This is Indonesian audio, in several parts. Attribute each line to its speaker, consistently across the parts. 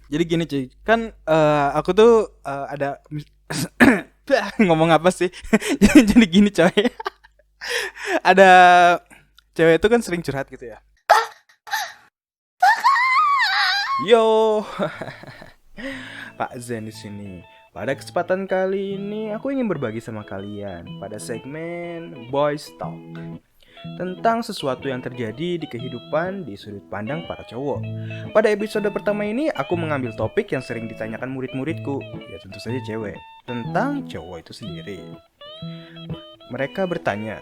Speaker 1: Jadi gini cuy, kan aku tuh ada ngomong apa sih? Jadi gini coy, ada cewek itu kan sering curhat gitu ya. Yo, Pak Zen di sini. Pada kesempatan kali ini aku ingin berbagi sama kalian pada segmen Boys Talk tentang sesuatu yang terjadi di kehidupan di sudut pandang para cowok. Pada episode pertama ini aku mengambil topik yang sering ditanyakan murid-muridku, ya tentu saja cewek, tentang cowok itu sendiri. Mereka bertanya,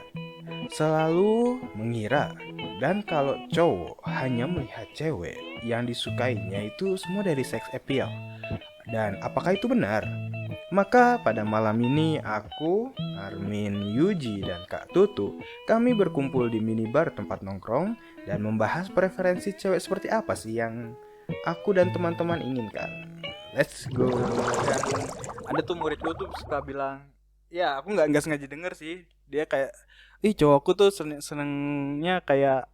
Speaker 1: selalu mengira dan kalau cowok hanya melihat cewek yang disukainya itu semua dari sex appeal. Dan apakah itu benar? Maka pada malam ini aku, Armin, Yuji, dan Kak Tutu kami berkumpul di minibar tempat nongkrong dan membahas preferensi cewek seperti apa sih yang aku dan teman-teman inginkan. Let's go. Dan ada tuh muridku tuh suka bilang, ya aku nggak sengaja denger sih. Dia kayak, ih cowokku tuh senengnya kayak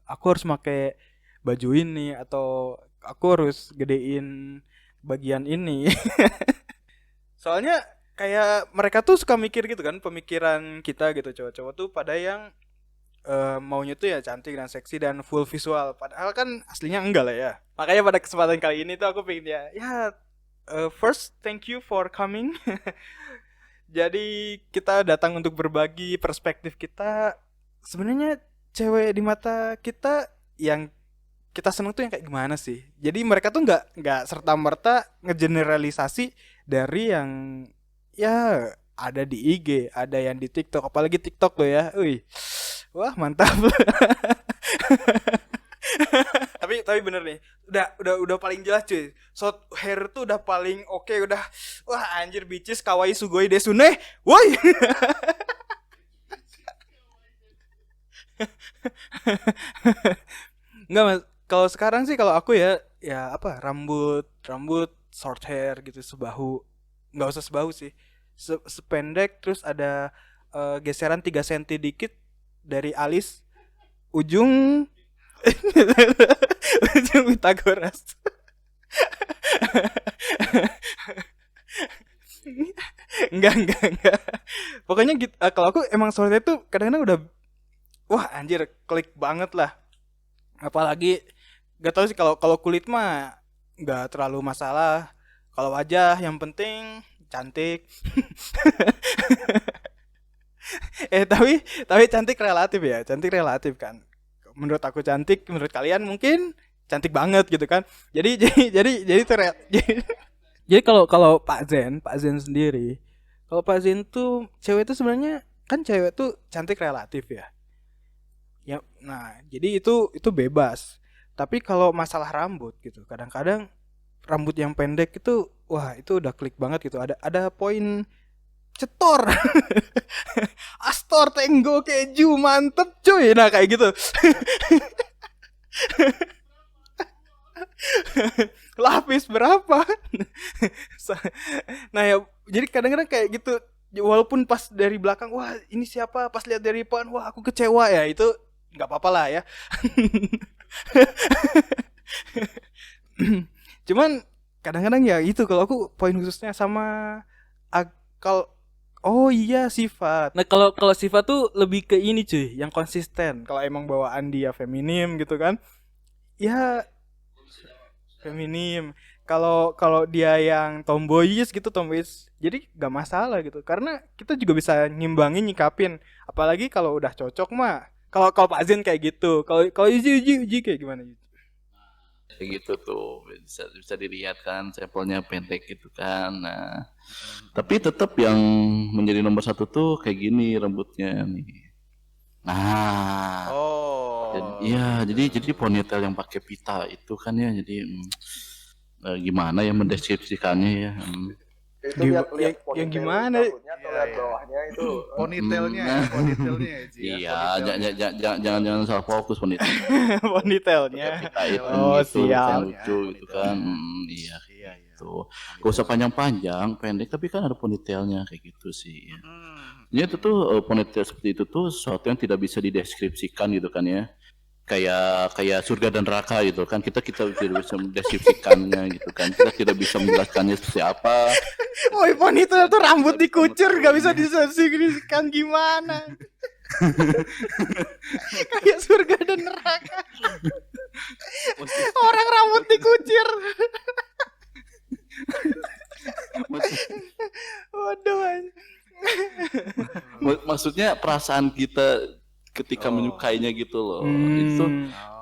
Speaker 1: aku harus pakai baju ini atau aku harus gedein bagian ini. Soalnya kayak mereka tuh suka mikir gitu kan, pemikiran kita gitu cowok-cowok tuh pada yang maunya tuh ya cantik dan seksi dan full visual. Padahal kan aslinya enggak lah ya. Makanya pada kesempatan kali ini tuh aku pengen first thank you for coming. Jadi kita datang untuk berbagi perspektif kita. Sebenarnya cewek di mata kita yang kita seneng tuh yang kayak gimana sih? Jadi mereka tuh nggak serta merta ngegeneralisasi dari yang ya ada di IG, ada yang di TikTok, apalagi TikTok loh ya. Wih, wah mantap. Tapi bener nih, udah paling jelas cuy. Short hair tuh udah paling oke, udah wah anjir bitches kawaii sugoi desune. Woi. Enggak mas, kalau sekarang sih kalau aku ya apa rambut rambut short hair gitu sebahu, nggak usah sebahu sih, sependek terus ada geseran 3 senti dikit dari alis ujung ujung Pitagoras. Enggak. Pokoknya gitu, kalau aku emang short hair tuh kadang-kadang udah wah anjir klik banget lah. Apalagi gak tau sih kalau kalau kulit mah nggak terlalu masalah. Kalau wajah yang penting cantik. Tapi cantik relatif ya, cantik relatif kan. Menurut aku cantik, menurut kalian mungkin cantik banget gitu kan. Jadi itu jadi kalau kalau Pak Zen sendiri, kalau Pak Zen tuh cewek tuh sebenarnya kan cewek tuh cantik relatif ya. Ya, nah jadi itu bebas. Tapi kalau masalah rambut gitu, kadang-kadang rambut yang pendek itu wah itu udah klik banget gitu. Ada poin cetor. Astor Tenggo keju mantep cuy. Nah kayak gitu. Lapis berapa? Nah ya jadi kadang-kadang kayak gitu. Walaupun pas dari belakang wah ini siapa, pas lihat dari depan wah aku kecewa ya, itu nggak apa-apa lah ya. Cuman kadang-kadang ya itu kalau aku poin khususnya sama kalau oh iya sifat. Nah kalau kalau sifat tuh lebih ke ini cuy, yang konsisten. Kalau emang bawaan dia feminim gitu kan, ya feminim. Kalau kalau dia yang tomboyis gitu, tomboyis, jadi gak masalah gitu. Karena kita juga bisa ngimbangin, nyikapin. Apalagi kalau udah cocok mah. Kalau kalau Pak Zen kayak gitu. Kalau kalau Uji kayak gimana?
Speaker 2: Kayak gitu tuh bisa bisa dilihat kan sampelnya pendek gitu kan. Nah, tapi tetap yang menjadi nomor satu tuh kayak gini rambutnya nih. Nah,
Speaker 1: Oh.
Speaker 2: jadi ponytail yang pakai pita itu kan ya jadi gimana ya mendeskripsikannya ya.
Speaker 3: Itu lihat
Speaker 1: Yang,
Speaker 3: lihat
Speaker 1: yang
Speaker 3: ponytail
Speaker 1: gimana?
Speaker 3: rambutnya atau
Speaker 1: Ya,
Speaker 3: lihat
Speaker 1: ya.
Speaker 3: bawahnya itu
Speaker 4: Ponytailnya ya, ponytailnya ya, Ji, ya.
Speaker 2: Iya,
Speaker 4: Ponytailnya.
Speaker 2: jangan salah fokus ponytail.
Speaker 1: Ponytailnya.
Speaker 2: Pakai pita hitam
Speaker 1: Oh
Speaker 2: gitu kan
Speaker 1: siap.
Speaker 2: lucu gitu kan. Iya
Speaker 4: Iya, iya.
Speaker 2: gitu. Gak usah panjang-panjang, pendek tapi kan ada ponytailnya kayak gitu sih. Ya.
Speaker 4: Hmm.
Speaker 2: Jadi itu tuh ponytail seperti itu tuh sesuatu yang tidak bisa dideskripsikan gitu kan ya. kayak surga dan neraka gitu kan, kita tidak bisa mendeskripsikannya gitu kan, kita tidak bisa menjelaskannya seperti apa.
Speaker 1: Woi, ponytail tuh rambut dikucur, gak bisa disosialisasikan gimana. Kayak surga dan neraka. Orang rambut dikucir. Waduh.
Speaker 2: Maksudnya perasaan kita ketika menyukainya gitu loh, itu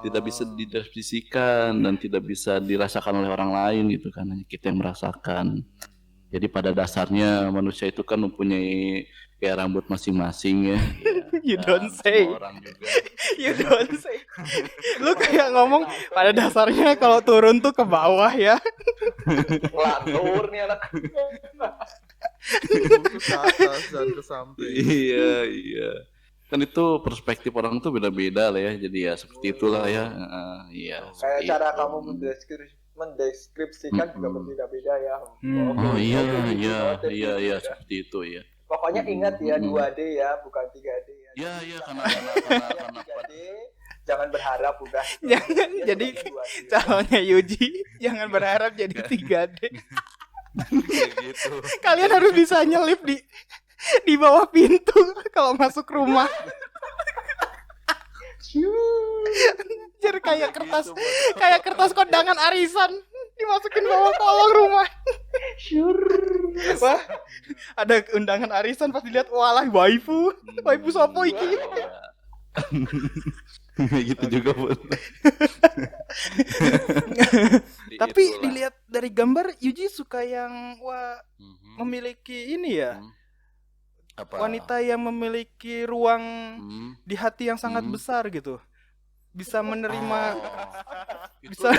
Speaker 2: tidak bisa dideskripsikan dan tidak bisa dirasakan oleh orang lain gitu kan, hanya kita yang merasakan. Jadi pada dasarnya manusia itu kan mempunyai kayak rambut masing-masing ya.
Speaker 1: You don't say.
Speaker 2: Orang juga.
Speaker 1: You don't say. Lu kayak ngomong pada dasarnya kalau turun tuh ke bawah ya.
Speaker 3: Lantur nih anak.
Speaker 4: Ke atas dan ke samping.
Speaker 2: Iya. Kan itu perspektif orang tuh beda-beda lah ya. Jadi ya seperti itulah ya. Iya.
Speaker 3: Kayak cara
Speaker 2: itu.
Speaker 3: kamu mendeskripsikan juga berbeda-beda ya.
Speaker 2: Oh iya,
Speaker 3: Jadi,
Speaker 2: seperti itu ya.
Speaker 3: Pokoknya ingat ya 2D ya, bukan 3D ya.
Speaker 2: Iya, karena
Speaker 3: 3D, jangan berharap udah.
Speaker 1: Jangan
Speaker 3: Ya,
Speaker 1: jadi
Speaker 3: semuanya 2D.
Speaker 1: calonnya Yuji, jangan berharap jadi 3D.
Speaker 2: kayak gitu.
Speaker 1: Kalian harus bisa nyelip di bawah pintu kalau masuk rumah. Jadi kayak kertas kondangan arisan dimasukin bawah kolong rumah. Wah, ada undangan arisan pas dilihat walah waifu sopo iki.
Speaker 2: gitu juga pun.
Speaker 1: Tapi dilihat dari gambar Yuji suka yang memiliki ini ya.
Speaker 2: Apa?
Speaker 1: Wanita yang memiliki ruang di hati yang sangat besar gitu. Bisa menerima bisa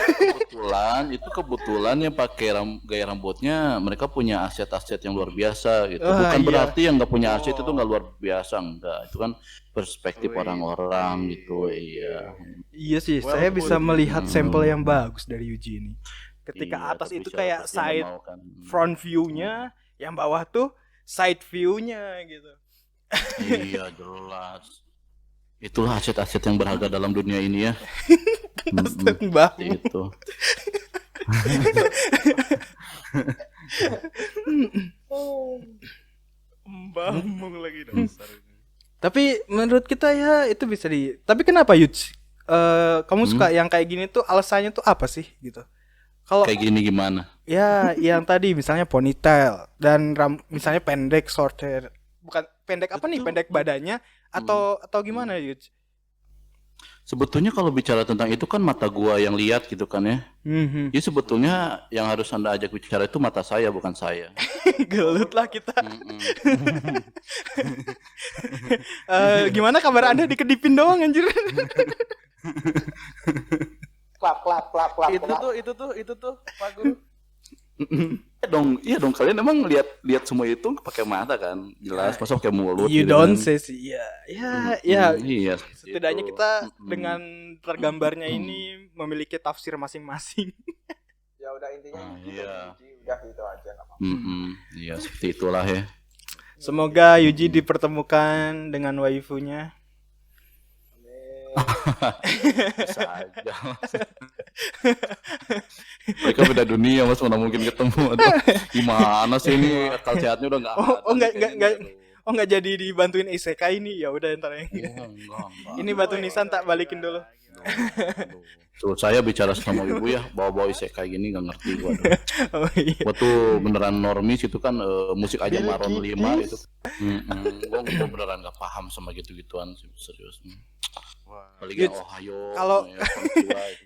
Speaker 2: kebetulan yang pakai gaya rambutnya mereka punya aset-aset yang luar biasa gitu.
Speaker 1: iya.
Speaker 2: Bukan berarti yang nggak punya aset itu nggak luar biasa, enggak. Itu kan perspektif orang-orang gitu.
Speaker 1: Iya sih, saya bisa melihat sampel yang bagus dari Yuji ini. Ketika atas
Speaker 2: tapi
Speaker 1: itu
Speaker 2: siapa
Speaker 1: kayak
Speaker 2: sih yang
Speaker 1: side
Speaker 2: mau kan?
Speaker 1: front view-nya, yang bawah tuh side view-nya gitu.
Speaker 2: Iya jelas. Itulah aset-aset yang berharga dalam dunia ini ya.
Speaker 1: Mbah.
Speaker 2: Itu.
Speaker 1: Mbahmung lagi dasar. Tapi menurut kita ya itu bisa Tapi kenapa Yuj? Kamu suka yang kayak gini tuh alasannya tuh apa sih gitu? Kalau
Speaker 2: Kayak gini gimana?
Speaker 1: ya yang tadi misalnya ponytail dan misalnya pendek short hair. Bukan pendek apa nih? Pendek badannya atau gimana Yuj?
Speaker 2: Sebetulnya kalau bicara tentang itu kan mata gua yang lihat gitu kan ya. Jadi sebetulnya yang harus Anda ajak bicara itu mata saya, bukan saya.
Speaker 1: Gelut lah kita. Gimana kabar Anda dikedipin doang anjir?
Speaker 3: Klap.
Speaker 1: Itu tuh Pak Guru.
Speaker 2: Iya dong kalian emang lihat semua itu pakai mata kan, jelas, masa pakai mulut.
Speaker 1: You
Speaker 2: gitu
Speaker 1: don't
Speaker 2: kan.
Speaker 1: say sih. Ya.
Speaker 2: Iya.
Speaker 1: Setidaknya
Speaker 2: Gitu.
Speaker 1: kita dengan tergambarnya ini memiliki tafsir masing-masing.
Speaker 3: Ya udah intinya
Speaker 2: Iya.
Speaker 3: udah gitu aja enggak apa-apa.
Speaker 2: Iya seperti itulah ya.
Speaker 1: Semoga Yuji dipertemukan dengan waifunya.
Speaker 2: Bisa aja. Mereka beda dunia mas, mana mungkin ketemu. Aduh, gimana sih ini akal sehatnya udah nggak ada.
Speaker 1: Nggak jadi dibantuin isekai ini ya udah ntar yang
Speaker 2: Enggak.
Speaker 1: ini batu nisan tak balikin dulu.
Speaker 2: Tuh saya bicara sama ibu ya, bawa-bawa isekai gini nggak ngerti gua.
Speaker 1: Oh iya.
Speaker 2: Gua tuh beneran normis itu kan musik aja Maroon 5 itu. Gua beneran nggak paham sama gitu-gituan serius. Apalagi
Speaker 1: Yuts,
Speaker 2: Ohio.
Speaker 1: kalau-
Speaker 2: ya, konnichiwa, itu.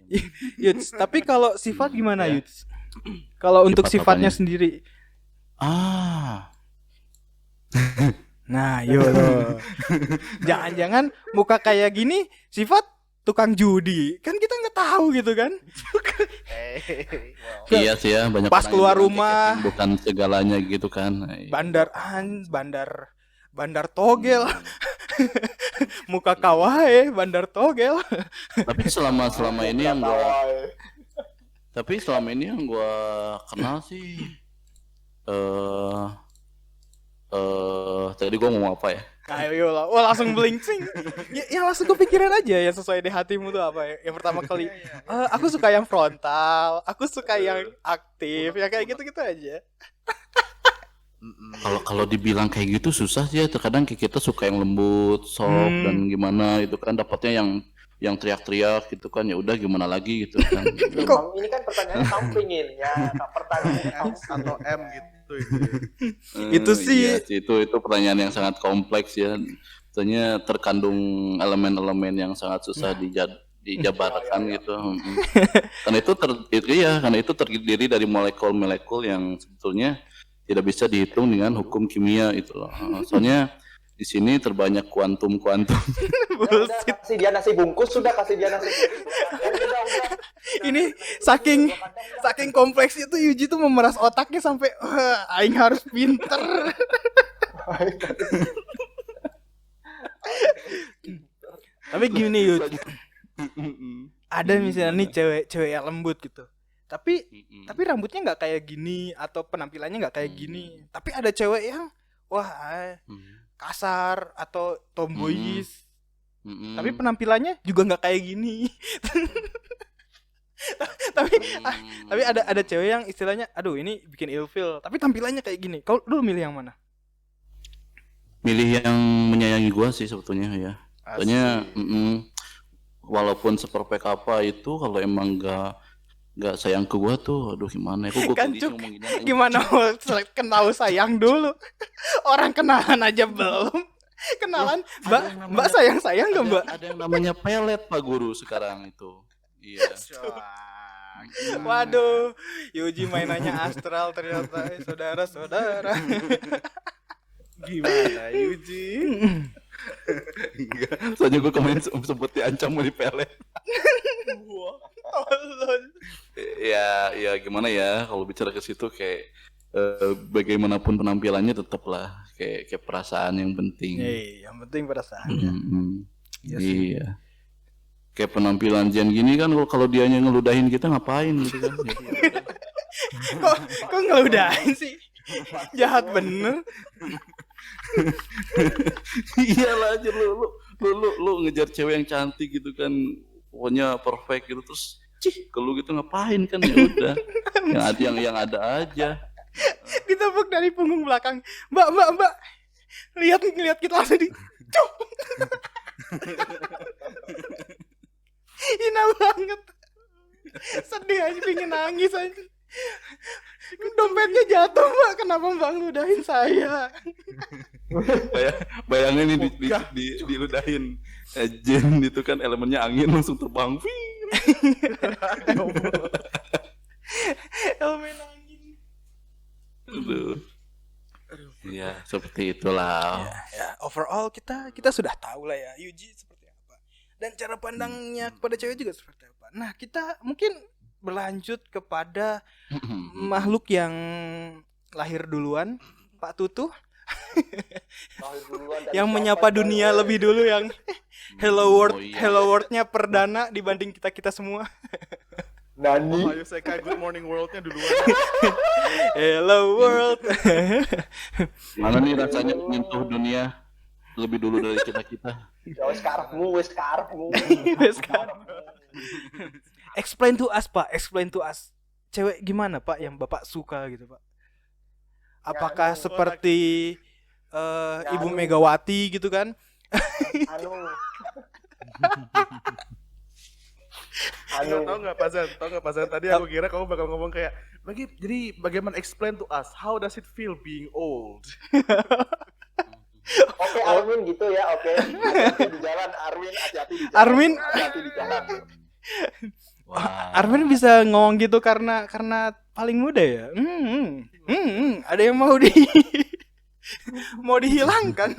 Speaker 1: Yuts, tapi kalau sifat gimana Yuts? Kalau untuk
Speaker 2: Sifat
Speaker 1: sifatnya
Speaker 2: apanya?
Speaker 1: sendiri. Nah, yo loh. Jangan-jangan muka kayak gini sifat tukang judi. Kan kita nggak tahu gitu kan.
Speaker 2: Iya sih ya, banyak
Speaker 1: Pas
Speaker 2: orang
Speaker 1: keluar
Speaker 2: yang bilang
Speaker 1: rumah.
Speaker 2: tiketing bukan segalanya gitu kan.
Speaker 1: Bandar togel. Muka kawaii, bandar togel.
Speaker 2: Tapi selama ini yang gua kenal sih tadi gua ngomong apa ya?
Speaker 1: Ayo lah, wah langsung blingsing. Ya langsung kepikiran aja yang sesuai di hatimu tuh apa ya? Yang pertama kali, aku suka yang frontal, aku suka yang aktif, ya kayak gitu-gitu aja.
Speaker 2: Kalau dibilang kayak gitu susah sih ya. Terkadang kayak kita suka yang lembut, soft dan gimana itu kan dapatnya yang teriak-teriak gitu kan, ya udah gimana lagi gitu kan.
Speaker 3: Memang ini kan pertanyaannya kamu pingin ya, pertanyaannya kamu
Speaker 4: S atau M gitu itu.
Speaker 1: Itu sih.
Speaker 2: Iya sih, itu pertanyaan yang sangat kompleks ya. Soalnya terkandung elemen-elemen yang sangat susah dijabarkan gitu. Karena itu terdiri dari molekul-molekul yang sebetulnya tidak bisa dihitung dengan hukum kimia itu loh. Soalnya di sini terbanyak kuantum.
Speaker 3: udah kasih dia nasi bungkus, sudah kasih dia nasi bungkus. Udah.
Speaker 1: Ini saking kompleks itu Yuji tuh memeras otaknya sampai aing harus pinter. Tapi gini Yuji, ada misalnya nih cewek yang lembut gitu. Tapi rambutnya nggak kayak gini atau penampilannya nggak kayak gini. Tapi ada cewek yang kasar atau tomboyis. Tapi penampilannya juga nggak kayak gini. tapi ada cewek yang istilahnya aduh ini bikin ilfeel tapi tampilannya kayak gini. Kau dulu milih yang mana?
Speaker 2: Milih yang menyayangi gua sih sebetulnya ya. Soalnya walaupun seperfect apa itu kalau emang nggak sayang ke gua tuh aduh gimana ya, gua
Speaker 1: Kan Cuk, gimana mau kenal sayang dulu. Orang kenalan aja belum. Kenalan, Mbak sayang nggak Mbak?
Speaker 2: Ada yang namanya pelet Pak Guru sekarang itu. Iya.
Speaker 1: Waduh, Yuji mainannya astral ternyata, saudara-saudara.
Speaker 4: Gimana Yuji?
Speaker 2: Enggak. Soalnya gue kemarin sempat diancam mau dipelet. Ya gimana ya kalau bicara ke situ kayak bagaimanapun penampilannya tetaplah kayak perasaan yang penting.
Speaker 1: Yang penting perasaan.
Speaker 2: Iya. Kayak penampilan Jen gini kan kalau dianya ngeludahin kita ngapain gitu kan.
Speaker 1: Kok ngeludahin sih? Jahat bener.
Speaker 2: Iyalah aja lu ngejar cewek yang cantik gitu kan, pokoknya perfect gitu terus ke lu gitu ngapain kan, ya udah. yang ada aja.
Speaker 1: Ditepuk dari punggung belakang. Mbak. Lihat kita langsung di cuk. Hina banget. Sedih aja pengen nangis aja. Dompetnya jatuh Mbak. Kenapa Mbak ngeludahin saya?
Speaker 2: Bayangin nih diludahin Jen itu kan elemennya angin langsung terbang.
Speaker 1: Elemen angin.
Speaker 2: Aduh. Ya seperti itulah.
Speaker 1: Ya, overall kita sudah tahu lah ya Yuji seperti apa dan cara pandangnya kepada cewek juga seperti apa. Nah kita mungkin berlanjut kepada makhluk yang lahir duluan, Pak Tutu. Yang menyapa dunia lebih dulu, yang hello world-nya perdana dibanding kita semua.
Speaker 3: Nani.
Speaker 4: Ayo saya kayak good morning world-nya duluan.
Speaker 1: Hello world.
Speaker 2: Mana nih rasanya menyentuh dunia lebih dulu dari kita.
Speaker 3: Wes karepmu.
Speaker 1: Explain to us Pak, explain to us. Cewek gimana Pak yang Bapak suka gitu Pak? Apakah seperti Ibu Megawati gitu kan?
Speaker 4: Tahu nggak Pazan? Tadi aku kira kamu bakal ngomong kayak jadi bagaimana explain to us how does it feel being old?
Speaker 3: Oke, Arwin gitu ya, oke. Hati-hati di jalan, Arwin, hati-hati di jalan.
Speaker 1: Arwin?
Speaker 3: Hati-hati di jalan.
Speaker 1: Arwin bisa ngomong gitu karena paling muda ya. Ada yang mau dihilangkan.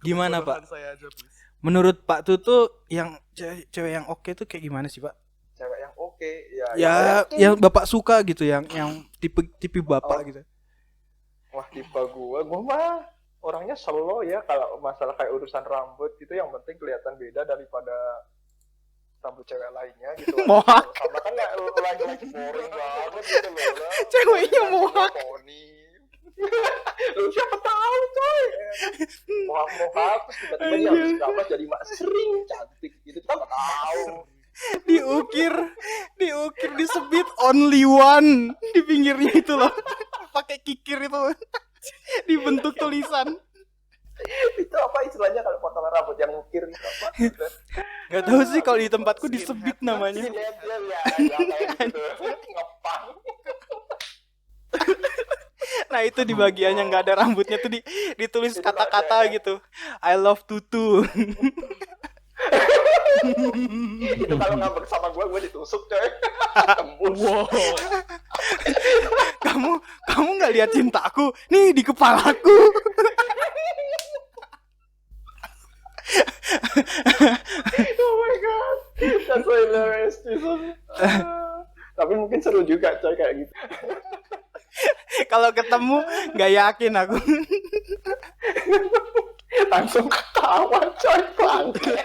Speaker 1: Gimana Pak?
Speaker 4: Saya aja, please.
Speaker 1: Menurut Pak Tutu yang cewek yang oke tuh kayak gimana sih Pak?
Speaker 3: Cewek yang oke,
Speaker 1: yang Bapak suka gitu, yang tipe Bapak gitu.
Speaker 3: Wah, tipe gua mah orangnya slow ya kalau masalah kayak urusan rambut gitu, yang penting kelihatan beda daripada rambut cewek lainnya gitu.
Speaker 1: Mohak.
Speaker 3: Sama kan nggak lagi boring banget gitu loh.
Speaker 1: Ceweknya mohak.
Speaker 3: Poni Lu siapa tahu coy. Mau hapus tiba-tiba dia habis drama jadi mak sering cantik gitu, kita nggak tahu.
Speaker 1: diukir disebit only one di pinggirnya itu loh. Pakai kikir itu. Dibentuk tulisan.
Speaker 3: Itu apa istilahnya kalau potongan rambut yang ngukir itu apa?
Speaker 1: Gak tahu sih kalau di tempatku disebit namanya.
Speaker 3: Sinetron ya kayak gitu. Ngepang.
Speaker 1: Nah itu di bagian yang nggak ada rambutnya tuh ditulis kata-kata gitu. I love tutu.
Speaker 3: Itu kalau ngambek sama gue ditusuk coy. Tembus.
Speaker 1: Wow. kamu nggak lihat cintaku? Nih di kepalaku.
Speaker 3: Oh my god. That's so hilarious. Tapi mungkin seru juga coy kayak gitu.
Speaker 1: Kalau ketemu nggak yakin aku.
Speaker 3: Langsung ketawa coy bangke.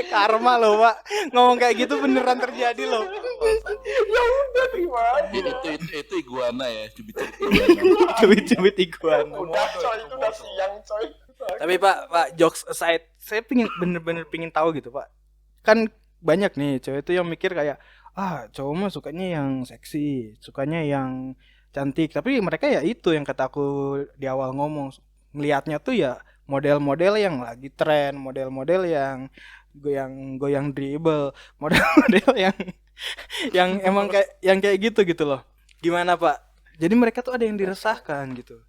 Speaker 1: Karma loh pak. Ngomong kayak gitu beneran terjadi loh.
Speaker 3: Ya udah terima aja.
Speaker 2: Itu iguana ya, cubit-cubit.
Speaker 1: Cubit-cubit iguana.
Speaker 3: Udah coy, itu udah siang coy.
Speaker 1: Tapi pak jokes aside, saya bener-bener pingin tahu gitu pak. Kan banyak nih cewek itu yang mikir kayak cowok mah sukanya yang seksi, sukanya yang cantik. Tapi mereka ya itu yang kata aku di awal ngomong, ngelihatnya tuh ya model-model yang lagi tren, model-model yang goyang dribble, model-model yang emang kayak gitu loh. Gimana pak? Jadi mereka tuh ada yang diresahkan gitu.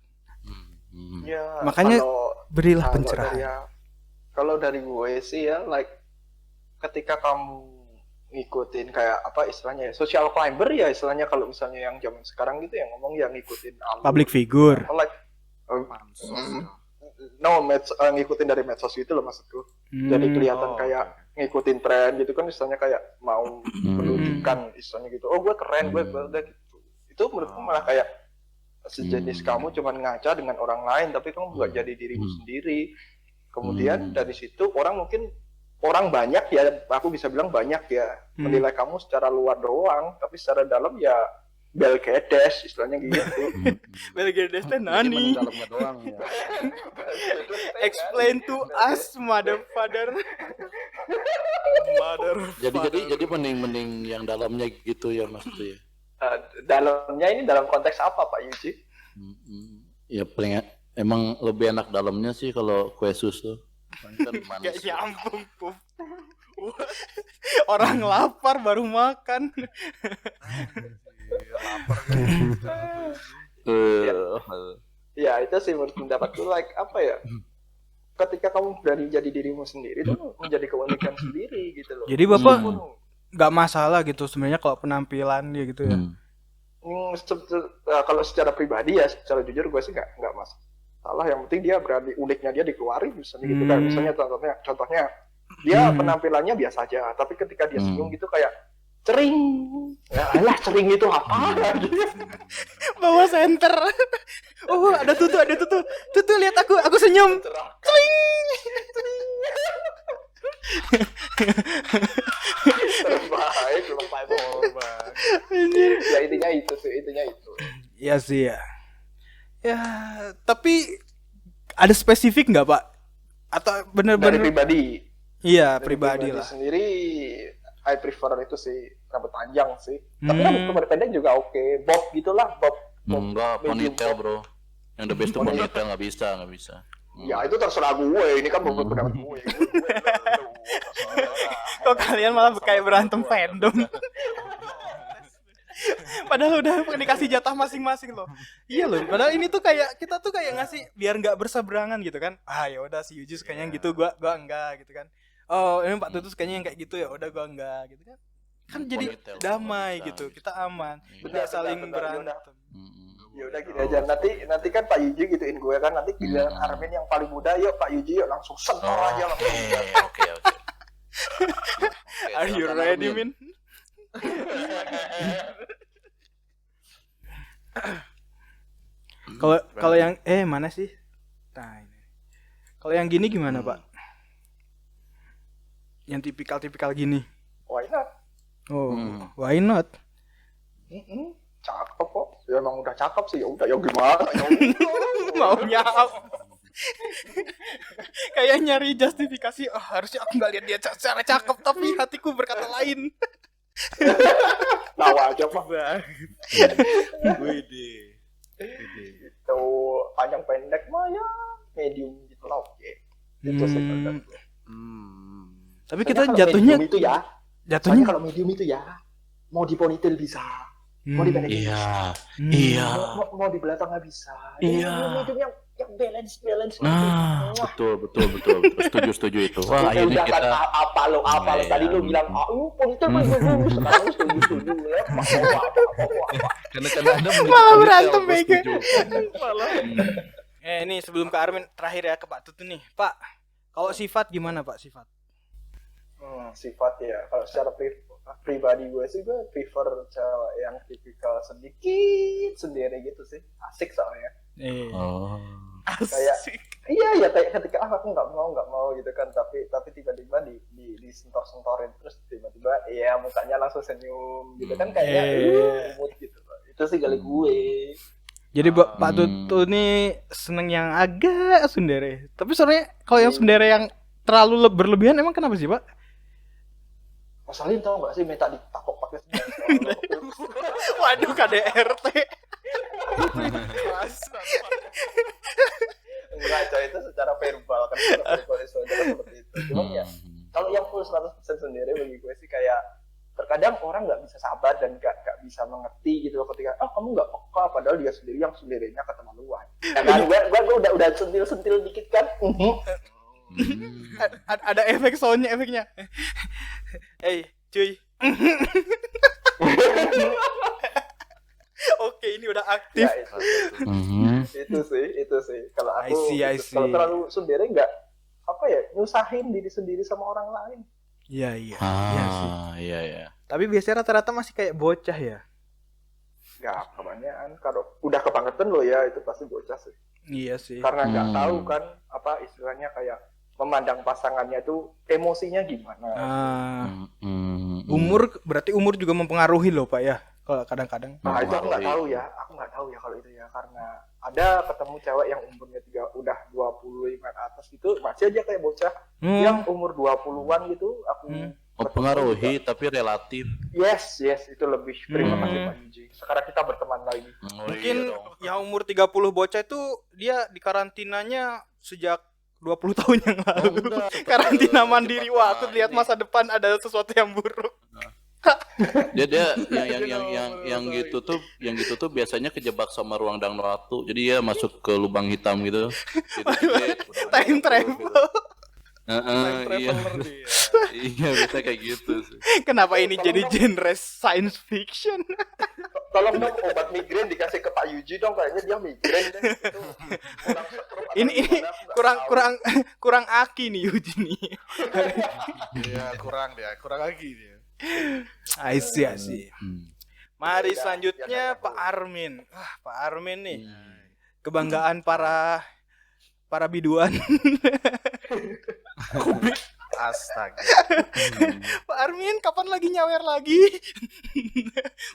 Speaker 3: Ya,
Speaker 1: Makanya berilah pencerahan.
Speaker 3: Kalau dari gue sih ya, like ketika kamu ngikutin kayak apa istilahnya ya, social climber ya istilahnya, kalau misalnya yang zaman sekarang gitu yang ngomong yang ngikutin
Speaker 1: Public figure.
Speaker 3: like ngikutin dari medsos gitu loh maksudku. Jadi kelihatan kayak ngikutin tren gitu kan, istilahnya kayak mau menunjukkan istilahnya gitu. Oh gue keren, gue udah gitu. Itu menurutku malah kayak sejenis kamu cuman ngaca dengan orang lain, tapi kamu nggak jadi dirimu sendiri. Kemudian dari situ orang banyak ya, aku bisa bilang banyak ya, menilai kamu secara luar doang, tapi secara dalam ya belgedes istilahnya gitu.
Speaker 1: Belgedes teh nani?
Speaker 2: Dalamnya doang ya.
Speaker 1: Explain to us, mother.
Speaker 2: Jadi mending yang dalamnya gitu ya maksudnya.
Speaker 3: Dalamnya ini dalam konteks apa Pak Yuji?
Speaker 2: Ya paling emang lebih enak dalamnya sih kalau kue sus tuh. Kan
Speaker 1: Gak
Speaker 2: manis.
Speaker 1: nyambung Pup. Orang lapar baru makan.
Speaker 3: Ya itu sih menurut pendapatku, like apa ya? Ketika kamu berani jadi dirimu sendiri itu menjadi keunikan sendiri gitu loh.
Speaker 1: Jadi Bapak nggak masalah gitu sebenarnya kalau penampilan dia gitu ya.
Speaker 3: Kalau secara pribadi ya, secara jujur gue sih nggak masalah. Yang penting dia berani, uniknya dia dikeluarin misalnya gitu kan. Misalnya contohnya dia penampilannya biasa aja, tapi ketika dia senyum gitu kayak cering. Ya alah, cering itu apa?
Speaker 1: Bawa senter. Oh ada tutu. Tutu lihat aku senyum. Cering.
Speaker 3: Terbaik. Ya intinya itu.
Speaker 1: Iya sih ya. Ya tapi ada spesifik nggak Pak? Atau bener-bener
Speaker 3: dari pribadi?
Speaker 1: Iya pribadi lah.
Speaker 3: Sendiri, I prefer itu sih rambut panjang sih. Tapi rambut pendek juga oke. Bob gitulah, Bob.
Speaker 2: Enggak, ponytail bro. Yang the best tuh ponytail nggak bisa.
Speaker 3: Ya itu terserah gue. Ini kan bukan pendapat gue.
Speaker 1: Kok kalian malah kayak berantem fandom? Padahal udah dikasih jatah masing-masing loh. Iya loh. Padahal ini tuh kayak kita tuh kayak ngasih biar nggak berseberangan gitu kan. Ya udah si Yujis kayaknya yang gitu, gua enggak gitu kan. Oh ini Pak Tutus kayaknya yang kayak gitu ya udah gua enggak gitu kan. Kan jadi damai gitu. Kita aman. Tidak saling berantem.
Speaker 3: Ya udah gini aja. Nanti kan Pak Yuji gituin gue kan. Nanti giliran Armin yang paling muda, yuk Pak Yuji yuk langsung sentor aja langsung.
Speaker 2: Oke.
Speaker 1: Are you ready, Min? Kalau yang mana sih? Nah, ini. Kalau yang gini gimana, Pak? Yang tipikal gini.
Speaker 3: Why not?
Speaker 1: Oh, why not?
Speaker 3: Cakep kok. ya emang udah cakep sih, ya udah ya gimana ya
Speaker 1: Maunya apa? Kayak nyari justifikasi. Oh, harusnya aku nggak lihat dia secara cakep, tapi hatiku berkata lain.
Speaker 3: tawa aja pak.
Speaker 4: Widih.
Speaker 3: Itu panjang pendek mah ya medium gitu lah, oke. Itu sih menurut gue.
Speaker 1: Tapi
Speaker 3: Soalnya
Speaker 1: kita
Speaker 3: kalau
Speaker 1: jatuhnya
Speaker 3: medium itu ya, soalnya
Speaker 1: jatuhnya
Speaker 3: kalau medium itu ya mau di ponytail bisa, mau di pendek
Speaker 2: Iya.
Speaker 1: Hmm.
Speaker 2: Iya.
Speaker 3: mau di belakang nggak bisa.
Speaker 2: Iya.
Speaker 3: Medium yang balance
Speaker 2: Nah, betul. Setuju itu. Wah, akhirnya
Speaker 3: udah kan
Speaker 2: kita
Speaker 3: apa lo tadi lo bilang ponytail bagus, sekarang lo setuju ya apa.
Speaker 2: karena Anda
Speaker 1: Malah berantem,
Speaker 2: gue
Speaker 1: Mega.
Speaker 2: setuju.
Speaker 1: ini sebelum ke Armin terakhir ya, ke Pak Tutun nih. Pak, kalau sifat gimana Pak, sifat?
Speaker 3: Sifat ya, kalau secara pribadi gue sih gue prefer cewek yang tipikal sedikit sendiri gitu sih, asik soalnya.
Speaker 2: Oh.
Speaker 3: Kayak iya kayak ketika aku nggak mau gitu kan, tapi tiba-tiba di sentorin terus tiba-tiba ya mukanya langsung senyum gitu kan, kayaknya mood gitu. Itu sih kali gue.
Speaker 1: Jadi Pak Tutun nih seneng yang agak sendiri. Tapi sebenarnya kalau yang sendiri yang terlalu berlebihan emang kenapa sih Pak?
Speaker 3: Masalahnya tau nggak sih minta ditakok pakai sendal.
Speaker 1: Waduh, KDRT.
Speaker 3: Enggak, coy, itu secara verbal kan, secara verbal itu seperti itu. Cuman ya kalau yang full 100% sendiri bagi gue sih kayak terkadang orang nggak bisa sabar dan nggak bisa mengerti gitu loh ketika kamu nggak peka padahal dia sendiri yang sendirinya keterlaluan. Ya kan gue udah sentil dikit kan.
Speaker 1: Ada efek soundnya, efeknya. Cuy. Oke, ini udah aktif.
Speaker 3: Ya, itu sih. Kalau aku
Speaker 1: I see.
Speaker 3: kalau terlalu sendiri nggak nyusahin diri sendiri sama orang lain.
Speaker 1: Iya sih.
Speaker 2: Iya.
Speaker 1: Tapi biasanya rata-rata masih kayak bocah ya.
Speaker 3: Nggak kebanyakan. Kalau udah kebangetan lo ya itu pasti bocah sih.
Speaker 1: Iya sih.
Speaker 3: Karena nggak tahu kan apa istilahnya kayak memandang pasangannya itu emosinya gimana.
Speaker 1: Berarti umur juga mempengaruhi loh Pak ya. Kalau kadang-kadang.
Speaker 3: Nah itu aku nggak tahu ya kalau itu ya, karena ada ketemu cewek yang umurnya udah 25 ke atas gitu masih aja kayak bocah. Yang umur 20-an gitu aku
Speaker 2: mempengaruhi tapi relatif.
Speaker 3: Yes, itu lebih. Terima kasih Pak Yuji. Sekarang kita berteman lagi.
Speaker 1: Mungkin yang umur 30 bocah itu dia di karantinanya sejak 20 tahun yang lalu. Karantina mandiri. Wah, aku lihat masa depan ada sesuatu yang buruk.
Speaker 2: Dia yang gitu tuh biasanya kejebak sama ruang dan waktu. Jadi dia masuk ke lubang hitam gitu.
Speaker 1: Time travel.
Speaker 2: Iya, bisa kayak gitu sih.
Speaker 1: Kenapa ini jadi genre science fiction?
Speaker 3: Tolong dong obat migrain dikasih ke Pak Yuji dong, kayaknya dia migrain deh.
Speaker 1: Ini kurang aki nih Yuji nih.
Speaker 4: Iya, kurang lagi dia.
Speaker 1: I see. Mari selanjutnya Pak Armin. Pak Armin nih. Kebanggaan para biduan.
Speaker 4: Astaga.
Speaker 1: Pak Armin, kapan lagi nyawer lagi?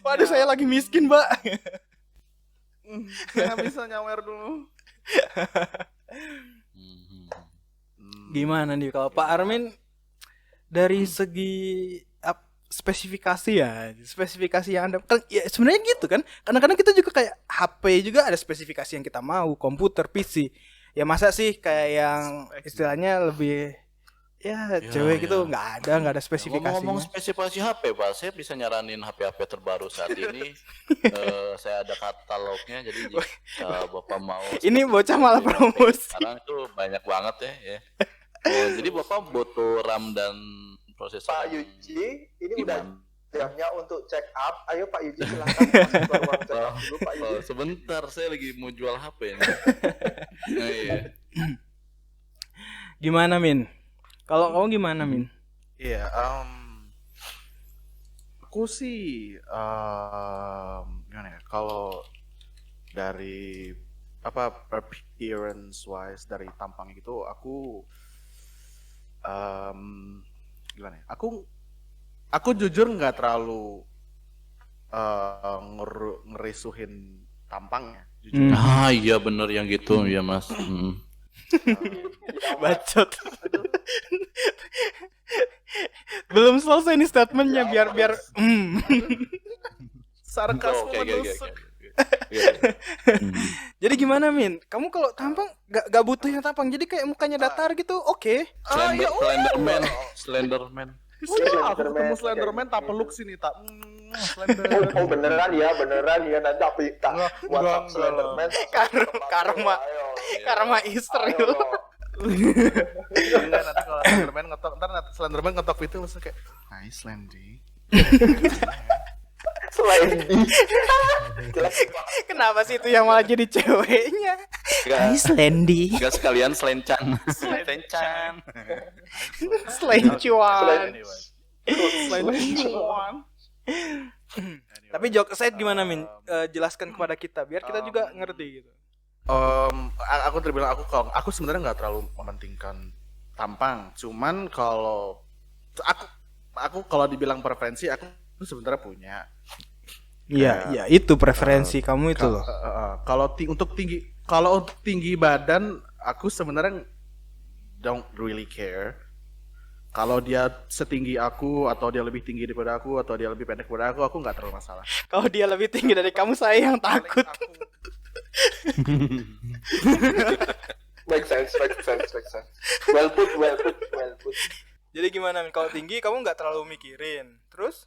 Speaker 1: Waduh, saya lagi miskin, Mbak.
Speaker 4: Nggak bisa nyawer dulu.
Speaker 1: Gimana nih kalau Pak Armin dari segi spesifikasi yang Anda kan ya sebenarnya gitu kan. Kadang-kadang kita juga kayak HP juga ada spesifikasi yang kita mau, komputer, PC. Ya masa sih kayak yang istilahnya lebih cewek gitu nggak ada spesifikasinya.
Speaker 2: Ngomong spesifikasi HP, Pak, saya bisa nyaranin HP terbaru saat ini. Saya ada katalognya, jadi jika Bapak mau.
Speaker 1: Ini bocah malah promosi.
Speaker 2: Sekarang itu banyak banget ya. Jadi Bapak butuh RAM dan prosesor.
Speaker 3: Pak Yuji, ini udah jamnya untuk check up. Ayo Pak Yuji silakan masuk ke ruang check up dulu Pak Yuji.
Speaker 2: Sebentar, saya lagi mau jual HP ini. Iya.
Speaker 1: Gimana Min? Kalau kamu gimana Min?
Speaker 4: Iya, aku sih gimana ya? Kalau dari appearance wise, dari tampang gitu, aku gimana ya? Aku jujur nggak terlalu ngerisuhin tampangnya jujur.
Speaker 2: Iya bener yang gitu ya Mas.
Speaker 1: Bacot. Belum selesai nih statementnya biar
Speaker 4: Sarkasme
Speaker 2: Oke.
Speaker 4: menusuk.
Speaker 1: Jadi gimana Min? Kamu kalau tampang gak butuh yang tampang. Jadi kayak mukanya datar gitu. Oke.
Speaker 2: Slenderman.
Speaker 4: Iya, aku ketemu Slenderman tak peluk sini tak. Slender.
Speaker 3: Oh beneran ya nanti tapi tak WhatsApp Slenderman.
Speaker 1: Karma Israel.
Speaker 4: Enggak, nanti kalau Slenderman ngetok itu langsung kayak hi Slendy.
Speaker 3: Slendy.
Speaker 1: Kenapa sih itu yang malah jadi ceweknya? Slendy.
Speaker 2: Gak sekalian Slencan. Slencan.
Speaker 1: Slencuan.
Speaker 4: Slencuan.
Speaker 1: Tapi joke aside gimana Min? Jelaskan kepada kita biar kita juga ngerti gitu.
Speaker 4: Aku terbilang aku sebenarnya nggak terlalu mementingkan tampang. Cuman kalau aku kalau dibilang preferensi aku sebenarnya punya.
Speaker 1: Iya, itu preferensi kamu itu loh.
Speaker 4: Untuk tinggi badan aku sebenarnya don't really care. Kalau dia setinggi aku atau dia lebih tinggi daripada aku atau dia lebih pendek daripada aku nggak terlalu masalah.
Speaker 1: Kalau dia lebih tinggi dari kamu saya yang takut.
Speaker 3: Make sense. Well put.
Speaker 1: Jadi gimana Min? Kalau tinggi kamu nggak terlalu mikirin. Terus?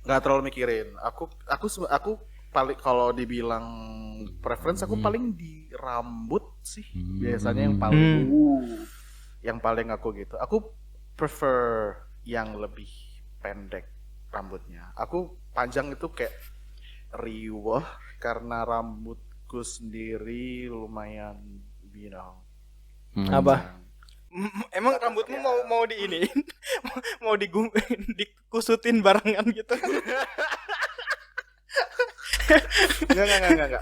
Speaker 4: Nggak terlalu mikirin. Aku paling kalau dibilang preference aku paling di rambut sih. Biasanya yang paling aku gitu. Aku prefer yang lebih pendek rambutnya. Aku panjang itu kayak riweh karena rambutku sendiri lumayan
Speaker 1: Apa? Emang rambutmu mau di ini? mau dikusutin barengan gitu?
Speaker 4: Enggak.